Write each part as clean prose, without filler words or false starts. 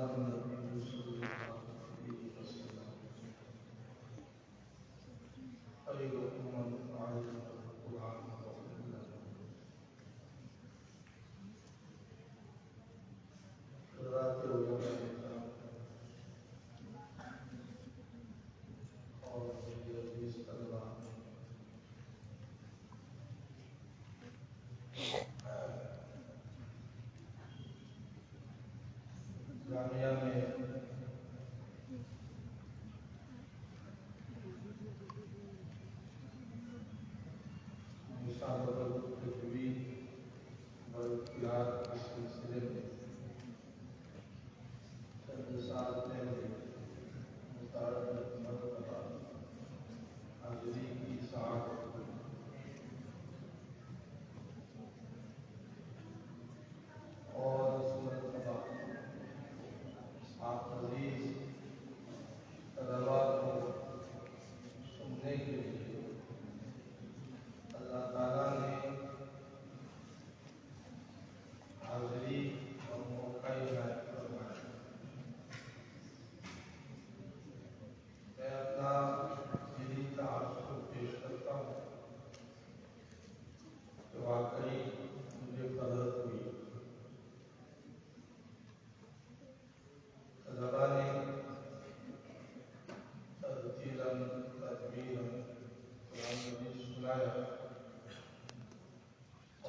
النبي صلى الله عليه وسلم خيركم من تعلم القرآن وعلمه. حضرات علماء کرام اور میرے عزیز طلباء، جامعہ میں مسابقۃ التجوید والقراءت کے سلسلے میں چند سال پہلے متعدد مرتبہ حاضری کی سعادت اور اس مرتبہ آپ عزیز طلباء کو سننے کے لیے اللہ تعالیٰ نے حاضری اور موقع عنایت فرمایا۔ میں اپنا دلی تعارف پیش کرتا ہوں کہ واقعی مجھے قدرت ہوئی، طلباء نے ترتیلاً تدبیراً قرآن مجید سنایا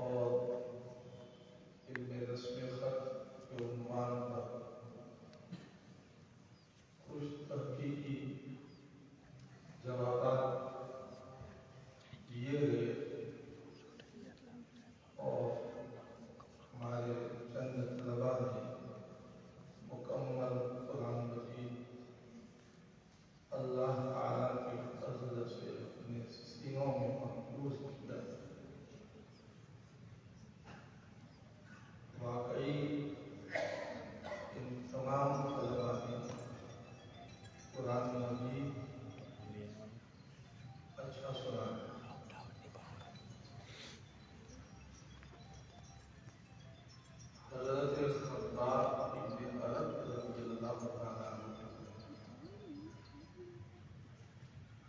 اور علم رسم خط کے عنوان پر کچھ تحقیقی جوابات دیے گئے اور ہمارے چند طلباء نے مکمل قرآن مجید اللہ تعالیٰ کے فضل سے اپنے سینوں میں محفوظ کیا۔ واقعی ان تمام طلباء نے قرآن مجید اچھا سنا ہے۔ حضرت خباب ابن عرب رضی اللہ تعالیٰ عنہ،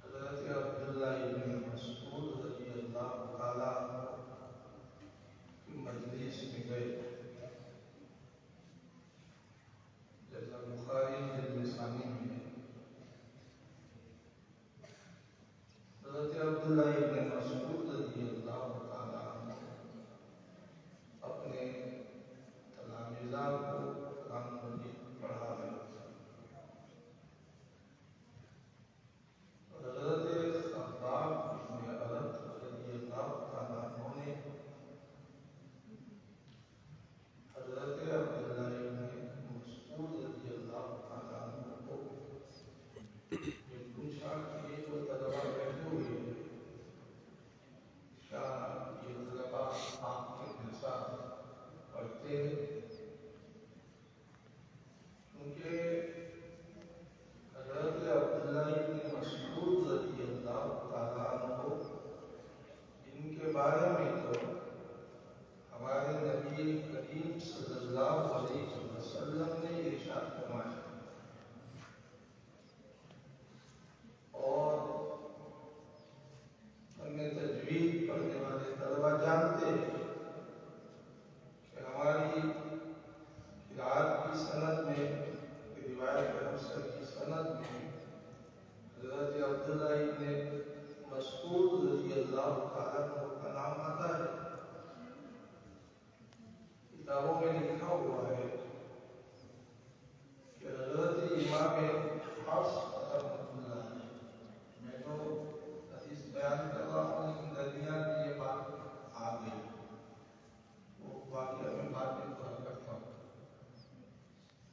حضرت عبداللہ ابن مسعود رضی اللہ تعالیٰ عنہ کی مجلس میں گئے، جیسا بخاری جلد ثانی میں ہے۔ حضرت عبداللہ ابن مسعود رضی اللہ تعالیٰ عنہ اپنے تلامذہ کو قرآن مجید پڑھا رہے تھے۔ حضرت خباب ابن عرب رضی اللہ تعالیٰ عنہ نے حضرت عبداللہ ابن مسعود رضی اللہ تعالیٰ عنہ کو یہ پوچھا کہ یہ جو طلباء بیٹھے ہوئے ہیں، کیا یہ طلباء آپ کے جیسا پڑھتے ہیں؟ کیونکہ حضرت عبداللہ ابن مسعود رضی اللہ تعالیٰ عنہ ان کے بارے میں تو ہمارے نبی کریم صلی اللہ علیہ وسلم نے ارشاد فرمایا، اور فن تجوید پڑھنے والے طلباء جانتے ہیں کہ ہماری قرآت کی سند میں، روایت افسر کی سند میں حضرت عبداللہ ابن مسعود رضی اللہ تعالیٰ عنہ کا نام آتا ہے۔ کتابوں میں لکھا ہوا ہے کہ حضرت امام حفص رحمۃ اللہ علیہ، میں تو حدیث بیان کر رہا ہوں لیکن درمیان یہ بات آ گئی، وہ واقعہ میں بات بھی پورا کرتا ہوں۔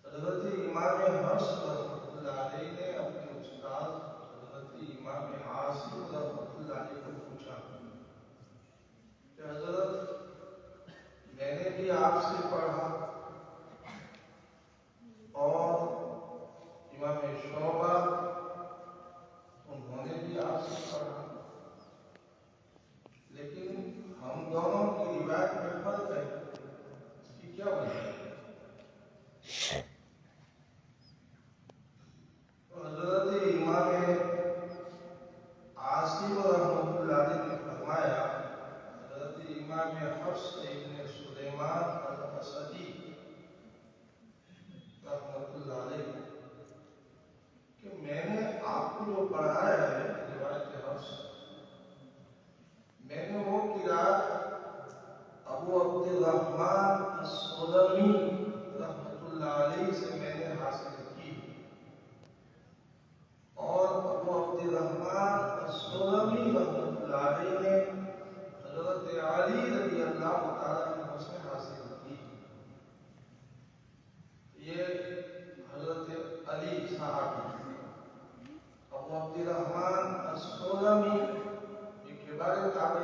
حضرت امام حفص رحمۃ اللہ علیہ نے اپنے استاد حضرت امام عاصم رحمۃ اللہ علیہ کو پوچھا کہ حضرت میں نے بھی آپ سے پڑھا اور امام شعبہ انہوں نے بھی آپ سے پڑھا، لیکن ہم دونوں کی روایت میں فرق ہے، اس کی کیا وجہ ہے؟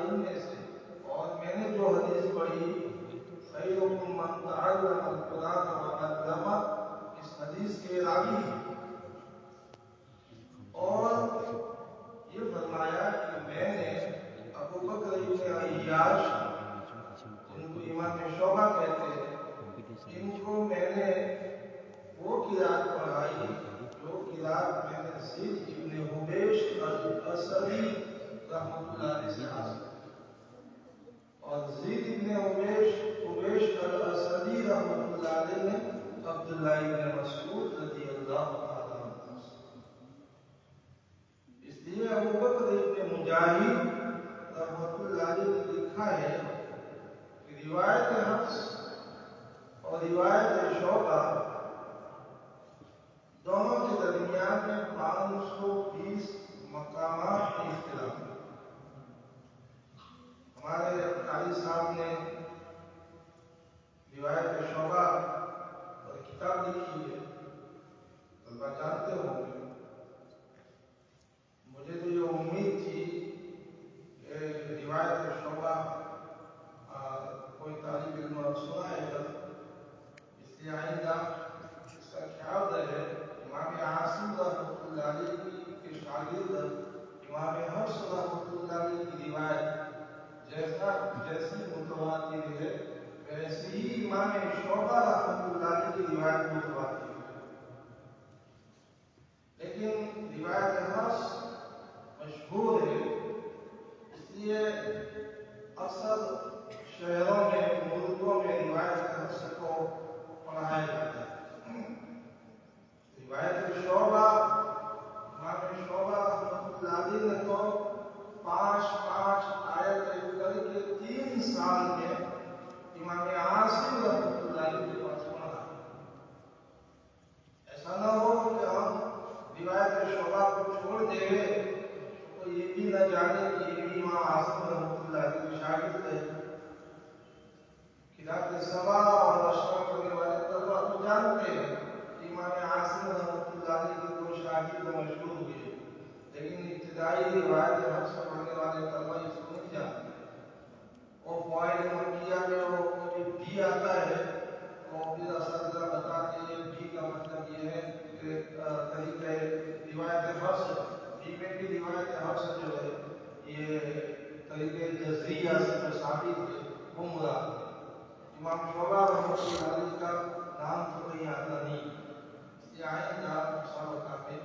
ان میں سے. اور میں نے جو حدیث پڑھی خیرکم من تعلم القرآن وعلمہ، اس حدیث کے راوی ہیں. اور یہ فرمایا کہ میں نے ابو بکر ابن عیاش، جن کو امام شعبہ کہتے ہیں، ان کو میں نے وہ قرات پڑھائی جو قرات میں نے زید ابن حبیش الاسدی رحمۃ اللہ علیہ سے حاصل. اور زید ابن حبیش الاسدی رحمۃ اللہ علیہ نے عبداللہ ابن مسعود رضی اللہ تعالیٰ عنہ سے. اس لیے ابو بکر ابن مجاہد رحمۃ اللہ علیہ نے لکھا ہے کہ روایت حفص اور روایت شعبہ دونوں کے درمیان میں 520 مقامات میں اختلاف ہے. ہمارے قاری صاحب نے روایت شعبہ اور کتاب لکھی ہے، طلبہ جانتے ہوں گے. مجھے تو یہ امید تھی کہ روایت شعبہ کوئی طالب علم سنائے گا، اس لیے آئندہ اس کا خیال رہے. امام عاصم رحمۃ اللہ علیہ کے شاگرد امام حفص رحمۃ اللہ علیہ کی روایت جیسی متواتر ہے، ویسے ہی امام شعبہ رحمۃ اللہ علیہ کی روایت متواتر ہے. لیکن روایت حفص مشہور ہے، اس لیے اکثر شہروں میں، ملکوں میں روایت حفص کو پڑھایا جاتا ہے. روایت شعبہ، امام شعبہ رحمۃ اللہ علیہ نے تو 5 آیت کر کے 3 سال میں امام عاصم رحمۃ اللہ علیہ کے پاس پڑھا. ایسا نہ ہو کہ ہم روایت شعبہ کو چھوڑ دیں تو یہ بھی نہ جانے کہ یہ بھی امام عاصم رحمۃ اللہ علیہ کے شاگرد ہے. کتاب سبا اور اشرا کرنے والے طلبہ تو جانتے ہیں کہ امام عاصم رحمۃ اللہ علیہ کے 2 شاگرد مشہور ہوئے، لیکن ابتدائی روایت حفص پڑھنے والے طلبہ اس کو نہیں جانتے. وہ فوائد مکیہ میں وہ کبھی بھی آتا ہے، اور پھر اساتذہ بتاتے ہیں بھی کا مطلب یہ ہے کہ طریقہ روایت حفص بھی میں بھی روایت حفص جو ہے یہ طریقہ جزریہ سے جو ثابت ہے وہ مراد ہے. امام شعبہ رحمۃ اللہ علیہ کا نام تو کہیں آتا نہیں، اس لیے آئندہ مسابقہ میں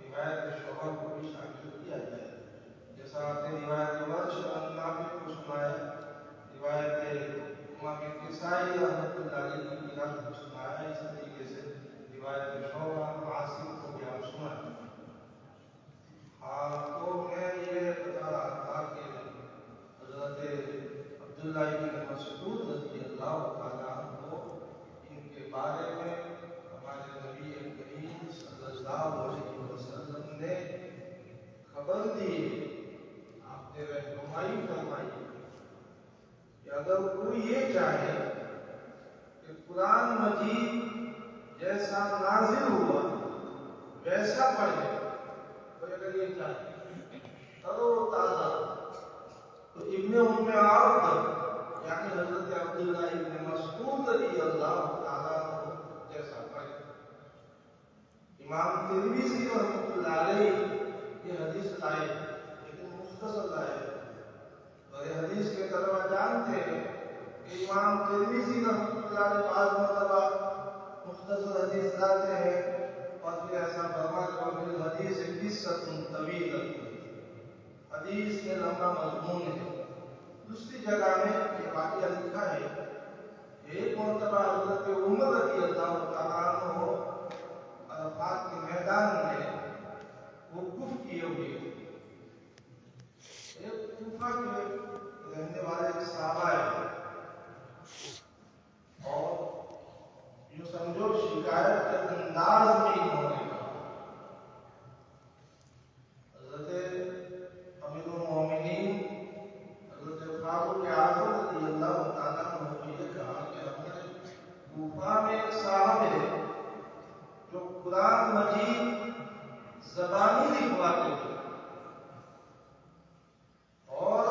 روایت شعبہ کو بھی شامل کیا جائے. جیسا آپ نے روایت ورش نافع کو سنایا، روایت امام کسائی رحمۃ اللہ علیہ کی قرات کو سنایا، اس طریقے سے روایت شعبہ عاصم کو بھی آپ سنائیں. تو میں یہ بتا رہا تھا کہ حضرت عبداللہ ابن مسعود رضی اللہ تعالیٰ عنہ، ان کے بارے میں ہمارے نبی کریم صلی اللہ علیہ وسلم نے خبر دی ہے، آپ نے رہنمائی فرمائی کہ اگر کوئی یہ چاہے کہ قرآن مجید جیسا نازل ہوا ویسا پڑھے، کوئی اگر یہ چاہے ترو تازہ، تو ابن ام عبد یعنی حضرت عبداللہ ابن مسعود رضی اللہ تعالیٰ عنہ جیسا پڑھے. امام ترمذی رحمۃ اللہ علیہ یہ حدیث لائے لیکن مختصر لائے، اور یہ حدیث کے طلبہ جانتے ہیں کہ امام ترمذی رحمۃ اللہ علیہ بعض مرتبہ مختصر حدیث لاتے ہیں اور پھر ایسا فرماتے ہیں کہ حدیث قصۃ طویل، حدیث میں لمبا مضمون ہے. دوسری جگہ میں یہ واقعہ لکھا ہے کہ ایک مرتبہ حضرت عمر رضی اللہ تعالیٰ عنہ عرفات کے میدان میں وقوف کیے ہوئے تھے. ایک کوفہ کے رہنے والے ایک صحابہ ہے، اور یوں سمجھو شکایت کے انداز میں انہوں نے کہا. حضرت امیر المومنین حضرت فاروق اعظم رضی اللہ تعالیٰ عنہ کو یہ کہا کہ ہمارے کوفہ میں ایک صاحب ہے جو قرآن مجید زبانی لکھواتے تھے، اور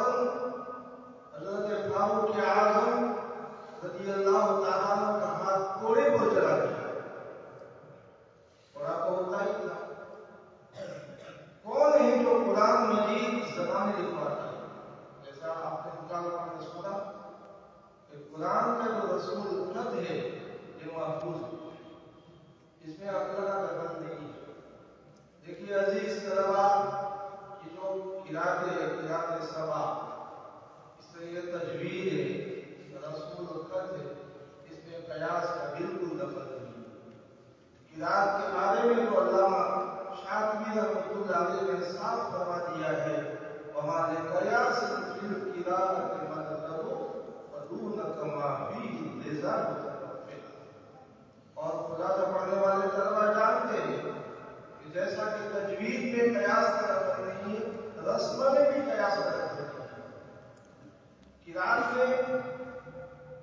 ایران میں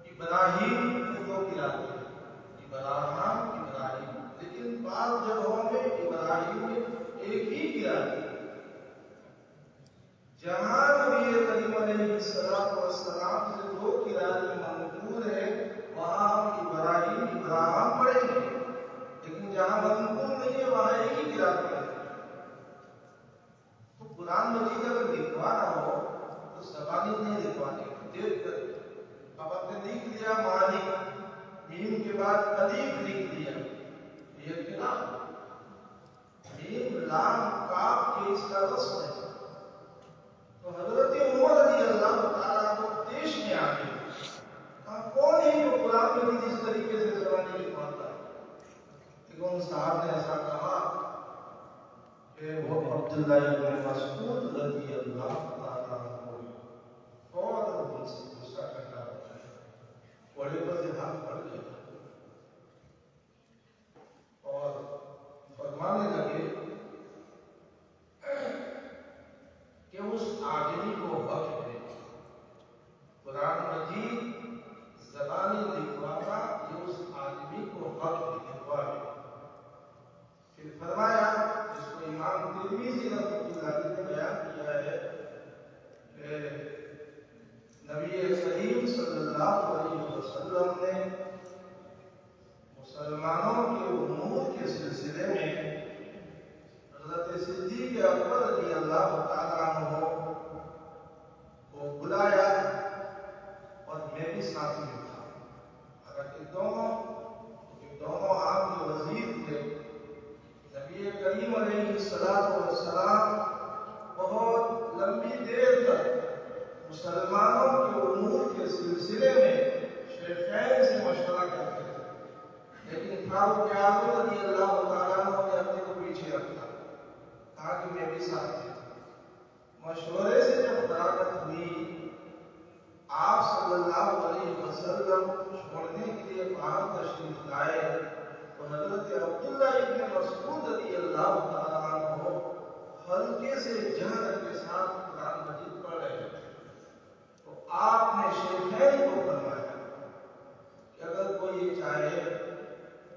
ابراہیم کے دو قرات ہیں، ابراہیم، لیکن بعض جگہوں میں ابراہیم ایک ہی قرات ہے۔ جہاں نبی کریم علیہ السلام سے دو قرات منقول ہے وہاں ہم ابراہیم پڑھیں گے، لیکن جہاں منقول نہیں ہے وہاں ایک ہی قرات پڑھیں گے۔ تو قرآن مجید اگر لکھوانا ہو تو زبانی نہیں لکھوانے، دیکھ کر اب آپ نے لکھ دیا مالک، میم کے بعد الف لکھ دیا، یہ قرات میم لام کاف کے اس کا وصف ہے۔ تو حضرت عمر رضی اللہ تعالیٰ کو دیش میں آ گئے، کون ہے جو قرآن مجید اس طریقے سے زبانی لکھواتا ہے؟ لیکن ان صاحب نے ایسا کہا کہ وہ عبداللہ ابن مسعود رضی اللہ تعالیٰ عنہ فوراً ان سے غصہ ٹھنڈا ہو گیا، بڑے پر ہاتھ پڑ گیا اور فرمانے لگے کہ اس آدمی کو حق ہے قرآن مجید زبانی لکھوانا، یہ اس آدمی کو حق لکھوا ہے۔ پھر فرمایا، جس کو امام ترمذی رحمۃ اللہ علیہ نے بیان کیا ہے کہ نبی کریم صلی اللہ علیہ وسلم نے مسلمانوں کے امور کے سلسلے میں حضرت صدیق اکبر رضی اللہ تعالیٰ عنہ کو بلایا اور میں بھی ساتھ میں تھا، حالانکہ دونوں آپ کے وزیر تھے۔ نبی کریم علیہ السلام بہت لمبی دیر تک مسلمانوں کے امور کے سلسلے میں شیخین سے مشورہ کرتے تھے، لیکن فاروق اعظم رضی اللہ تعالیٰ عنہ نے اپنے کو پیچھے رکھا، کہا کہ میں بھی ساتھ میں تھا۔ مشورے سے جب فراغت ہوئی، آپ صلی اللہ علیہ وسلم چھوڑنے کے لیے باہر تشریف لائے تو حضرت عبداللہ ابن مسعود رضی اللہ تعالیٰ عنہ ہلکے سے جہر کے ساتھ قرآن مجید پڑھ رہے تھے۔ تو آپ نے شیخین کو فرمایا کہ اگر کوئی یہ چاہے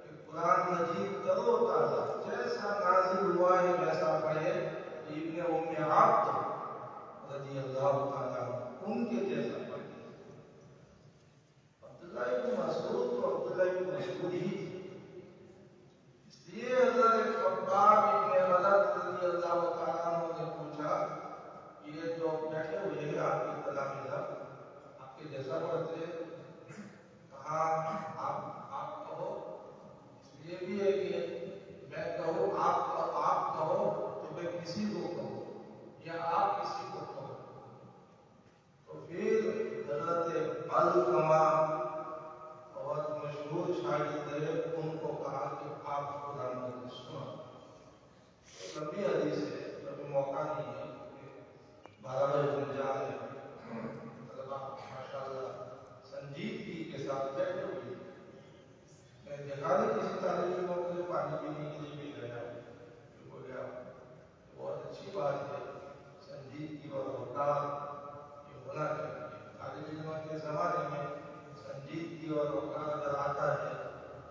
کہ قرآن مجید تر و تازہ جیسا نازل ہوا ہے ویسا پڑھے تو ابن ام عبد رضی اللہ تعالیٰ ان کے جیسا پڑھے۔ عبداللہ ابن مسعود تو عبداللہ ابن مسعود ہی تھے، اس لیے حضرت خباب ابن غلط رضی اللہ تعالیٰ عنہ نے پوچھا کہ یہ جو بیٹھے ہوئے ہیں آپ کی تلامذہ آپ کے جیسا پڑھتے ہیں؟ کہا آپ کہو، اس لیے بھی ہے کہ میں کہوں آپ کہو تو میں کسی کو کہوں یا آپ کسی کو کہو۔ تو پھر حضرت علقمہ بہت مشہور شاگرد تھے، ان کو کہا کہ آپ قرآن مجید سنا۔ لمبی حدیث ہے، کبھی موقع نہیں ہے کہ 12 بجے جا رہے ہیں، طلبا ماشاء اللہ سنجیدگی کے ساتھ بیٹھے ہوئے۔ میں دیکھا نہیں کسی طالب علم کو پانی پینے کے لیے بھی گیا ہو گیا، بہت اچھی بات ہے، سنجیدگی اور وقار یہ ہونا چاہیے۔ طالب علم کے زمانے میں سنجیدگی اور وقار اگر آتا ہے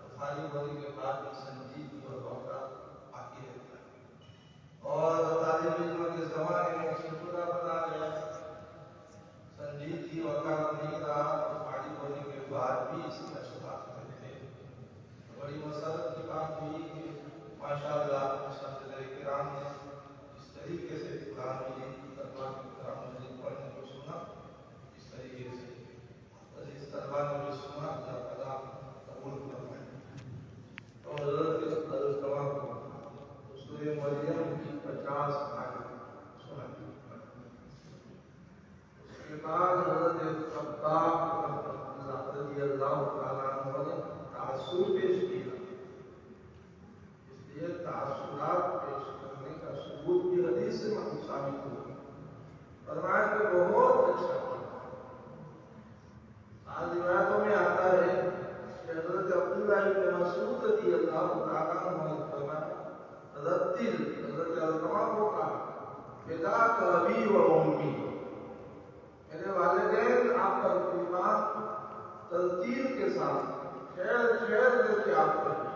تو فارغ ہونے کے بعد بھی سنجیدگی اور وقار باقی رہتا ہے، اور طالب علم کے زمانے میں چٹورا بنا گیا، سنجیدگی وقار نہیں رہا تو فارغ ہونے کے بعد بھی اس کے اثرات رہتے ہیں۔ بڑی مسرت کی بات ہوئی کہ ماشاءاللہ اساتذہ کرام نے اس طریقے سے قرآن مجید کی طلبا کے قرآن مجید پڑھنے کو سنا، اس طریقے سے عزیز طلبا نے بھی سنا، اللہ تعالیٰ قبول فرمائے۔ اور حضرت علقمہ کو سورہ مریم کی 50 آیت سنائی۔ اس کے بعد حضرت خباب رضی اللہ تعالیٰ عنہ نے تعصب پیش کیا، اس لیے تعصبات پیش کرنے کا ثبوت بھی حدیث سے ثابت ہوا۔ فرمایا کہ بہت اچھا کیا۔ بعض روایتوں میں آتا ہے کہ حضرت عبداللہ ابن مسعود رضی اللہ تعالیٰ عنہ نے فرمایا، حضرت علقمہ کو کہا فداک ابی و امی، میرے والد قرآن ترتیل کے ساتھ خیر خیر کر کے آپ پڑھیں.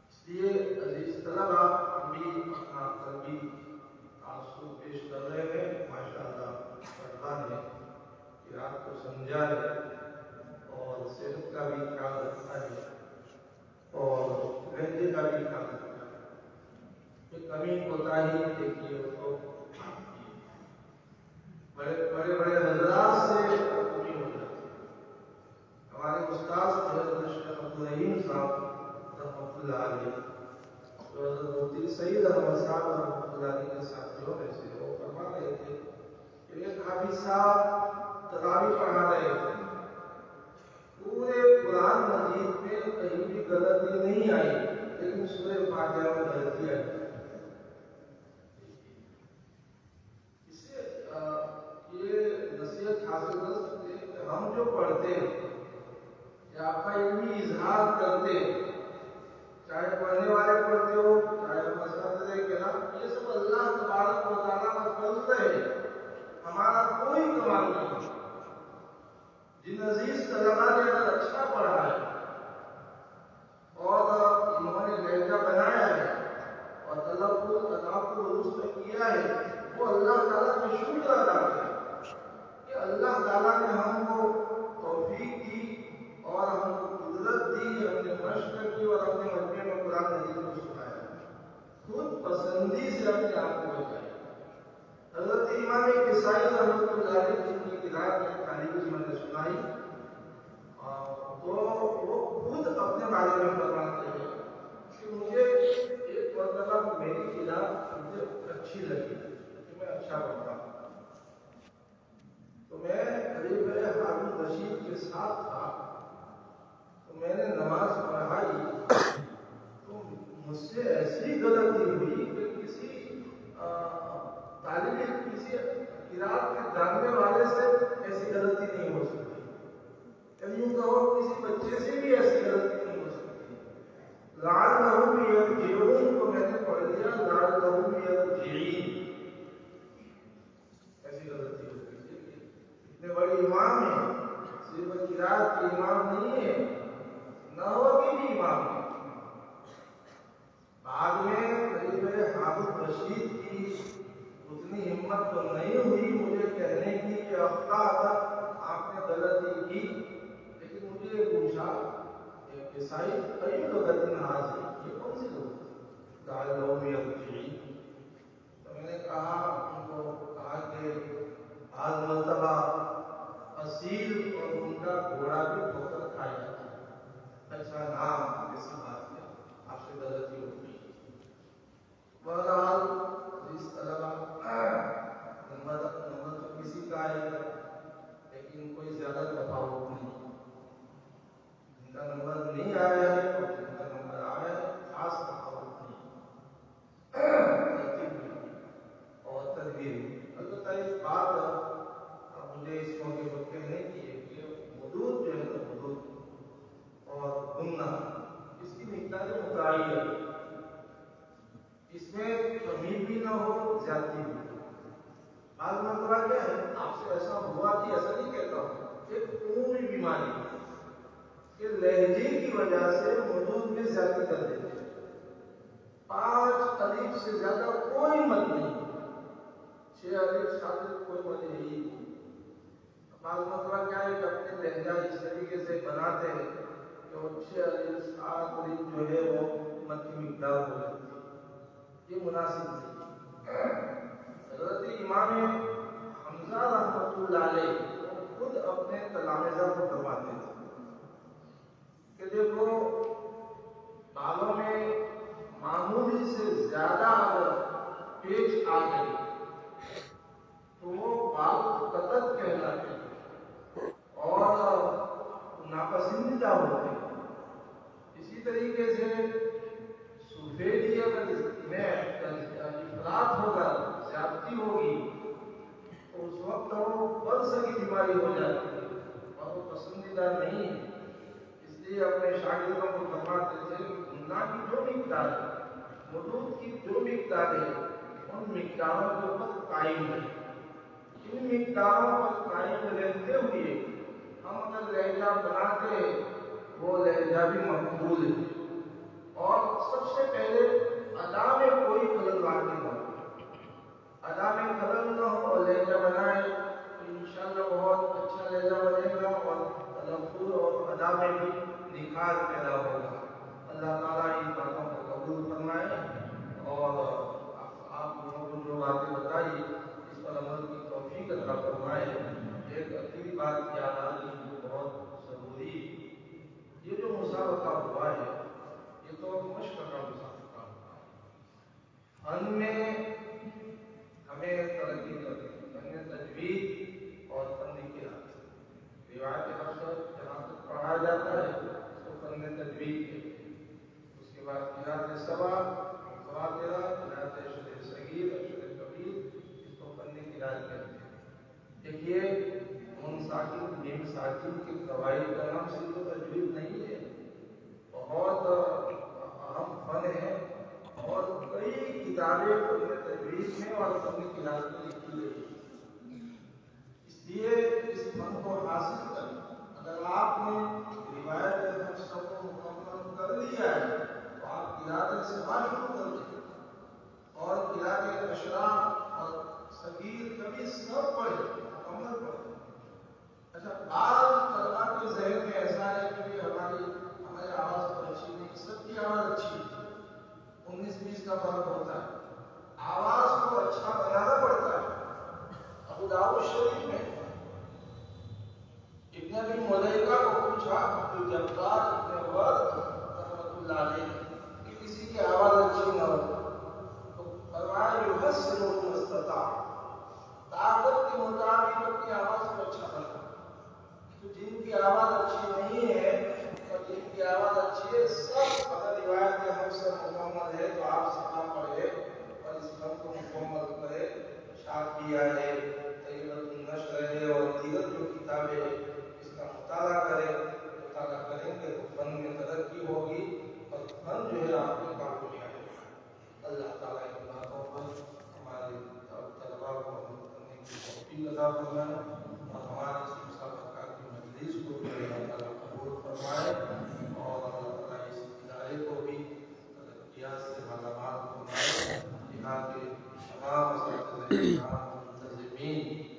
اس لیے عزیز طلبہ ہم بھی اپنا قلبی تعصب پیش کر رہے ہیں. ماشاءاللہ طلبہ نے قرآن کو سمجھا ہے اور صحت کا بھی خیال رکھا ہے اور لہجے کا بھی خیال رکھا ہے. کہ کمی کوتاہی دیکھیے تو بڑے بڑے حضرات سے کمی ہو جاتی ہے. ہمارے استاد حضرت شیخ عبدالرحیم صاحب رحمۃ اللہ علیہ جو حضرت مفتی سید احمد صاحب رحمۃ اللہ علیہ کے ساتھیوں میں سے وہ فرما رہے تھے کہ ایک حافظ صاحب تراویح پڑھا رہے تھے. پورے قرآن مجید میں کہیں بھی غلطی نہیں آئی لیکن سورہ فاتحہ میں غلطی آئی. یہ نصیحت حاصل کر سکتے ہیں کہ ہم جو پڑھتے ہیں یا آپ کا علمی اظہار کرتے ہیں، چاہے پڑھنے والے پڑھتے ہو چاہے مسئلہ کے نام، یہ سب اللہ تبارک و تعالیٰ کا فضل ہے، ہمارا کوئی کمال نہیں. جن عزیز طلبا نے اگر اچھا پڑھا ہے اور انہوں نے لہجہ بنایا ہے اور تلفظ ادا کو درست کیا ہے، وہ اللہ تعالیٰ کا شکر ادا کرے کہ اللہ تعالیٰ نے ہم کو توفیق دی اور ہم کو قدرت دی، ہم نے مشق کی اور اپنے مجمع میں قرآن حدیث کو سنایا، خود پسندی سے اپنے آپ کو بچایا. حضرت امام کسائی رحمۃ اللہ علیہ جن کی کتاب میں تاریخ میں نے سنائی تو وہ خود اپنے بارے میں فرماتے ہیں کہ مجھے ایک مرتبہ میری کتاب مجھے اچھی لگی کہ میں اچھا پڑھتا ہوں، تو میں قریب ہارون رشید کے ساتھ تھا، تو میں نے نماز پڑھائی تو مجھ سے ایسی غلطی ہوئی کہ کسی طالب علم کسی قرآن کے جاننے والے سے ایسی غلطی نہیں ہو سکتی. یوں کہو کسی بچے سے بھی ایسی غلطی نہیں ہو سکتی. لعلہم یرجعون کو میں نے پڑھ لیا لعلہم یرجعین، ایسی غلطی ہو گئی. اتنے بڑے امام ہیں، صرف قرآن کے امام نہیں ہے، نحو کے بھی امام ہیں. بعد میں قریب ہارون رشید کی اتنی ہمت تو نہیں ہوئی مجھے کہنے کی کہ اخطأت، آپ نے غلطی کی، لیکن مجھے یہ پوچھا عیسائی کئی غلطی ناراض ہے، یہ کون سی غلطی؟ لعلہم یرجعون. تو میں نے کہا ان کو کہا کہ بعض مرتبہ اصیل اور ان کا گھوڑا بھی ٹھوکر کھا جاتا ہے. اچھا نام ایسی بات ہے، آپ سے غلطی ہو گئی. بہرحال عزیز طلبہ نمبر تو کسی کا آئے گا لیکن کوئی زیادہ تفاوت نہیں. جن کا نمبر نہیں آیا ہے اور جن کا نمبر آیا ہے خاص تفاوت نہیں. ترتیب میں اور تدبیر میں. البتہ ایک بات مجھے اس موقع پر کہنے کی ہے کہ مدود جو ہے نا، مدود اور گمنا، اس کی مقدار متعین، اس میں کمی بھی نہ ہو زیادتی بھی نہ ہو. بعض مرتبہ کیا ہے، آپ سے ایسا ہوا کہ ایسا نہیں کہتا ہوں، ایک عمومی بیماری ہے کہ لہجے کی وجہ سے مدود میں زیادتی کر دیتے ہیں. 5 الف سے زیادہ کوئی مد نہیں، 6 الف 7 الف کوئی مد ہے ہی نہیں. بعض مرتبہ کیا ہے کہ اپنے لہجہ اس طریقے سے بناتے ہیں کہ وہ 6 الف 7 الف جو ہے وہ مد کی مقدار ہو جاتی ہے. یہ مناسب نہیں. حضرت امام حمزہ رحمۃ اللہ علیہ وہ خود اپنے تلامذہ کو فرماتے تھے کہ دیکھو بالوں میں معمولی سے زیادہ اگر پیچ آ گئی تو وہ بال قطب کہلاتے ہیں اور ناپسندیدہ ہوتے ہیں. اسی طریقے سے سفیدی اگر میں افراط ہوگا، زیادتی ہوگی، تو اس وقت وہ برس کی بیماری ہو جاتی ہے اور وہ پسندیدہ نہیں ہے. اس لیے اپنے شاگردوں کو فرماتے تھے کہ گناہ کی جو مقدار ہے، مدود کی جو مقدار ہے، ان مقداروں کے اوپر قائم رہے. ان مقداروں پر قائم رہتے ہوئے ہم اگر لہجہ بناتے ہیں وہ لہجہ بھی مقبول ہے، اور سب سے پہلے ادا میں کوئی خلل واقع نہ ہو، ادا میں خلل نہ ہو اور لہجہ بنائے تو انشاءاللہ بہت اچھا لہجہ بنے گا، اور تلفظ اور ادا میں بھی نکھار پیدا ہوگا۔ اللہ تعالیٰ ان باتوں کو قبول فرمائے، اور آپ لوگوں کو جو باتیں بتائی اس پر عمل کی توفیق عطا فرمائے۔ ایک اخیری بات یاد آ گئی جو بہت ضروری، یہ جو مسابقہ ہوا ہے یہ تو مشق کا مسابقہ ہوا ہے۔ فن میں ہمیں ترقی کرنی ہے، فن تجوید اور فن قراءت، روایت حفظ جہاں تک پڑھایا جاتا ہے اس کو فن تجوید کہتے ہیں، اس کے بعد قراءت سبع، متواترہ، قراءت اشر صغیر، اشر کبیر، اس کو فن قراءت کہتے ہیں۔ دیکھیے نون ساکن میم ساکن کے قواعد کا نام صرف تجوید نہیں ہے، بہت اہم فن ہے، اور کئی کتابیں فن تجوید میں اور فن قراءت میں لکھی گئی ہیں۔ اس لیے اس فن کو حاصل کریں، اگر آپ نے روایت حفظ کو مکمل کر لیا ہے تو آپ قراءت سبع شروع کر دیں، اور قراءت اشراف اور صغیر کبھی سب پڑھیں، مکمل پڑھیں۔ اچھا، بعض طلبا کے ذہن میں ایسا ہے کہ ہماری آواز تو اچھی نہیں، سب کی آواز اچھی ہے، 19-20 کا فرق ہوتا ہے، آواز کو اچھا بنانا پڑتا ہے۔ ابو داؤد شریف میں ابن ابی ملیکہ کو پوچھا عبد الجبار ابن ورد رحمۃ اللہ علیہ کہ کسی کی آواز اچھی نہ ہو تو فرمایا یحسن ما استطاع، طاقت کے مطابق اپنی آواز کو اچھا بنا۔ تو جن کی آواز اچھی نہیں ہے اور جن کی آواز اچھی ہے، سب اگر روایت حفظ مکمل ہے تو آپ سبع پڑھے اور اس فن کو مکمل کرے۔ شافیہ ہے، طیبۃ النشر ہے، اور دیگر جو کتابیں ہیں اس کا مطالعہ مطالعہ کریں گے تو فن میں ترقی ہوگی، اور فن جو ہے آپ کے قابو میں آئے گا۔ اللہ تعالیٰ ان باتوں پر ہمارے طلبا کو عمل کرنے کی توفیق عطا فرمائے، اور ہمارے اس مسابقہ کی مجلس کو بھی اللہ تعالیٰ قبول فرمائے، اور اللہ تعالیٰ اس ادارے کو بھی ترقیات سے مالا مال فرمائے۔ یہاں کے تمام اساتذہ کرام اور منتظمین